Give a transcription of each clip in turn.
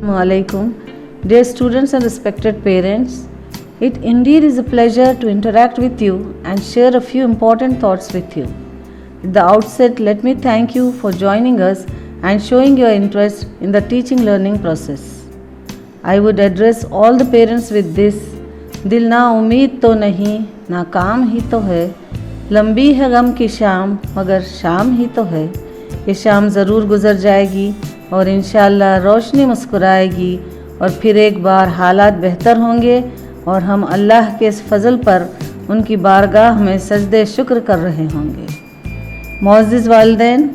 Assalamualaikum. Dear students and respected parents, it indeed is a pleasure to interact with you and share a few important thoughts with you. At the outset, let me thank you for joining us and showing your interest in the teaching learning process. I would address all the parents with this: दिल ना उम्मीद तो नहीं, ना काम ही तो है, लंबी है गम की शाम मगर शाम ही तो है, ये शाम ज़रूर गुज़र जाएगी और इंशाअल्लाह रोशनी मुस्कुराएगी और फिर एक बार हालात बेहतर होंगे और हम अल्लाह के इस फजल पर उनकी बारगाह में सजदे शुक्र कर रहे होंगे। मुअज़्ज़िज़ वालिदैन,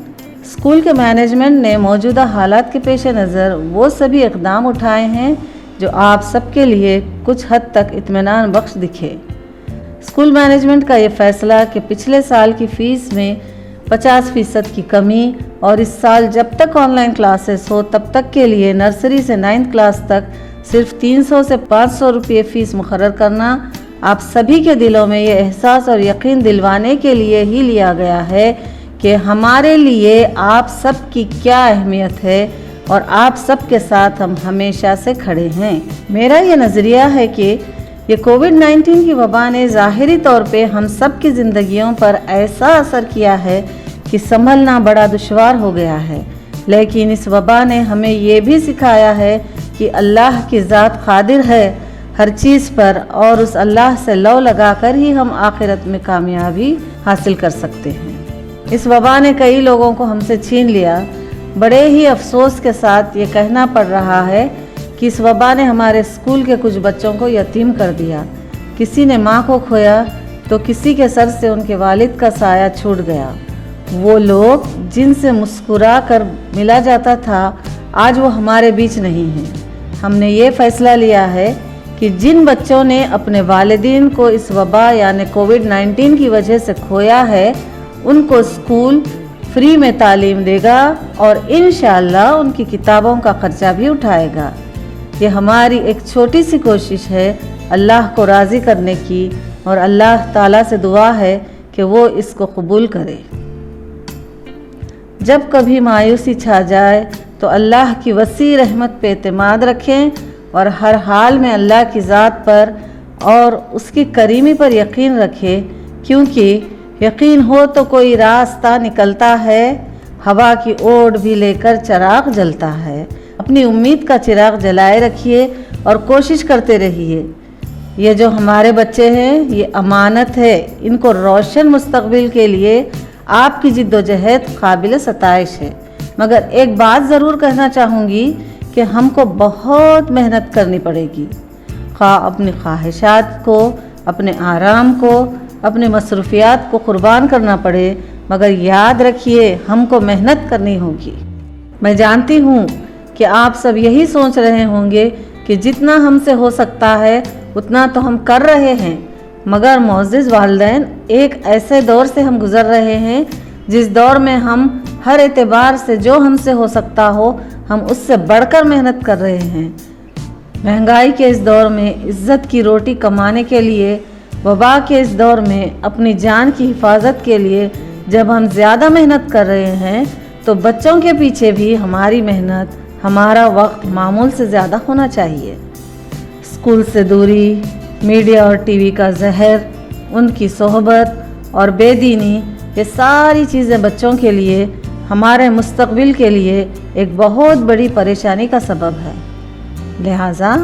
स्कूल के मैनेजमेंट ने मौजूदा हालात के पेश नज़र वो सभी इक़दाम उठाए हैं जो आप सबके लिए कुछ हद तक इत्मीनान बख्श दिखे। स्कूल मैनेजमेंट का ये फ़ैसला कि पिछले साल की फ़ीस में 50% की कमी और इस साल जब तक ऑनलाइन क्लासेस हो तब तक के लिए नर्सरी से 9th क्लास तक सिर्फ 300 से 500 रुपये फ़ीस मुकर्रर करना आप सभी के दिलों में ये एहसास और यकीन दिलवाने के लिए ही लिया गया है कि हमारे लिए आप सब की क्या अहमियत है और आप सब के साथ हम हमेशा से खड़े हैं। मेरा ये नज़रिया है कि ये कोविड-19 की वबा ने ज़ाहिरी तौर पे हम सब की ज़िंदगियों पर ऐसा असर किया है कि संभलना बड़ा दुश्वार हो गया है, लेकिन इस वबा ने हमें ये भी सिखाया है कि अल्लाह की ज़ात क़ादिर है हर चीज़ पर और उस अल्लाह से लौ लगाकर ही हम आखिरत में कामयाबी हासिल कर सकते हैं। इस वबा ने कई लोगों को हमसे छीन लिया। बड़े ही अफसोस के साथ ये कहना पड़ रहा है कि इस वबा ने हमारे स्कूल के कुछ बच्चों को यतीम कर दिया। किसी ने माँ को खोया तो किसी के सर से उनके वालिद का साया छूट गया। वो लोग जिनसे मुस्कुरा कर मिला जाता था आज वो हमारे बीच नहीं हैं। हमने ये फ़ैसला लिया है कि जिन बच्चों ने अपने वालिदीन को इस वबा यानी कोविड-19 की वजह से खोया है उनको स्कूल फ्री में तालीम देगा और इंशाअल्लाह उनकी किताबों का ख़र्चा भी उठाएगा। ये हमारी एक छोटी सी कोशिश है अल्लाह को राज़ी करने की और अल्लाह ताला से दुआ है कि वो इसको कबूल करे। जब कभी मायूसी छा जाए तो अल्लाह की वसी रहमत पे एतमाद रखें और हर हाल में अल्लाह की ज़ात पर और उसकी करीमी पर यकीन रखें, क्योंकि यकीन हो तो कोई रास्ता निकलता है, हवा की ओट भी लेकर चिराग जलता है। अपनी उम्मीद का चिराग जलाए रखिए और कोशिश करते रहिए। ये जो हमारे बच्चे हैं ये अमानत है, इनको रोशन मुस्तकबिल के लिए आपकी जिद्दोजहद काबिल सताइश है। मगर एक बात ज़रूर कहना चाहूँगी कि हमको बहुत मेहनत करनी पड़ेगी। अपनी ख्वाहिशात को, अपने आराम को, अपने मसरूफियात को कुर्बान करना पड़े, मगर याद रखिए हमको मेहनत करनी होगी। मैं जानती हूँ कि आप सब यही सोच रहे होंगे कि जितना हमसे हो सकता है उतना तो हम कर रहे हैं, मगर मुअज़्ज़िज़ वालिदैन, एक ऐसे दौर से हम गुज़र रहे हैं जिस दौर में हम हर एतबार से जो हमसे हो सकता हो हम उससे बढ़कर मेहनत कर रहे हैं। महंगाई के इस दौर में इज़्ज़त की रोटी कमाने के लिए, वबा के इस दौर में अपनी जान की हिफाजत के लिए जब हम ज़्यादा मेहनत कर रहे हैं तो बच्चों के पीछे भी हमारी मेहनत, हमारा वक्त मामूल से ज़्यादा होना चाहिए। स्कूल से दूरी, मीडिया और टीवी का जहर, उनकी सोहबत और बेदीनी, ये सारी चीज़ें बच्चों के लिए, हमारे मुस्तकबिल के लिए एक बहुत बड़ी परेशानी का सबब है। लिहाजा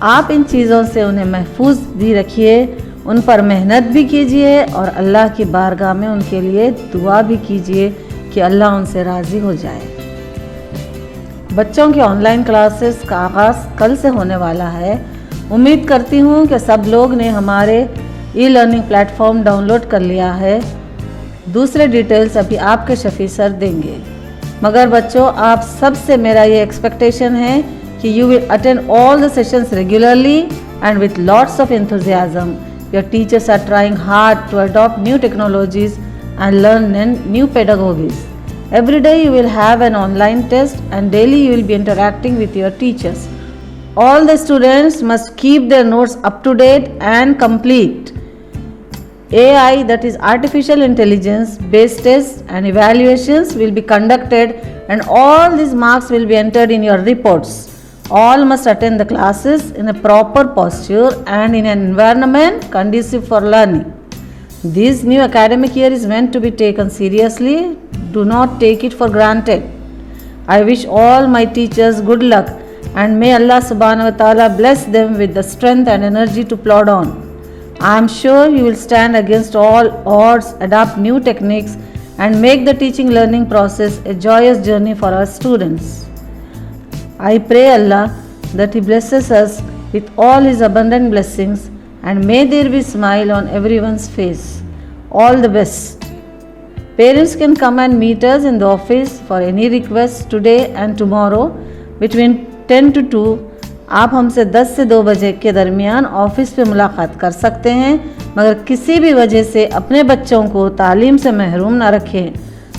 आप इन चीज़ों से उन्हें महफूज भी रखिए, उन पर मेहनत भी कीजिए और अल्लाह की बारगाह में उनके लिए दुआ भी कीजिए कि अल्लाह उनसे राज़ी हो जाए। बच्चों की ऑनलाइन क्लासेस का आगाज़ कल से होने वाला है। उम्मीद करती हूँ कि सब लोग ने हमारे ई लर्निंग प्लेटफॉर्म डाउनलोड कर लिया है। दूसरे डिटेल्स अभी आपके शफ़ी सर देंगे, मगर बच्चों आप सब से मेरा ये एक्सपेक्टेशन है कि you will attend all the sessions regularly and with lots of enthusiasm. Your teachers are trying hard to adopt new technologies and learn new pedagogies. Every day you will have an online test and daily you will be interacting with your teachers. All the students must keep their notes up to date and complete. AI, that is artificial intelligence based tests and evaluations will be conducted and all these marks will be entered in your reports. All must attend the classes in a proper posture and in an environment conducive for learning. This new academic year is meant to be taken seriously. Do not take it for granted. I wish all my teachers good luck and may Allah subhanahu wa ta'ala bless them with the strength and energy to plod on. I am sure you will stand against all odds, adapt new techniques and make the teaching learning process a joyous journey for our students. I pray Allah that He blesses us with all His abundant blessings and may there be smile on everyone's face. All the best. Parents can come and meet us in the office for any requests today and tomorrow between 10 to 2. आप हमसे 10 से 2 बजे के दरमियान office पे मुलाकात कर सकते हैं, मगर किसी भी वजह से अपने बच्चों को तालीम से महरूम ना रखें।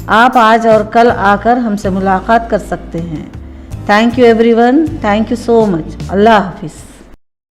आप आज और कल आकर हमसे मुलाकात कर सकते हैं। Thank you everyone. Thank you so much. Allah Hafiz.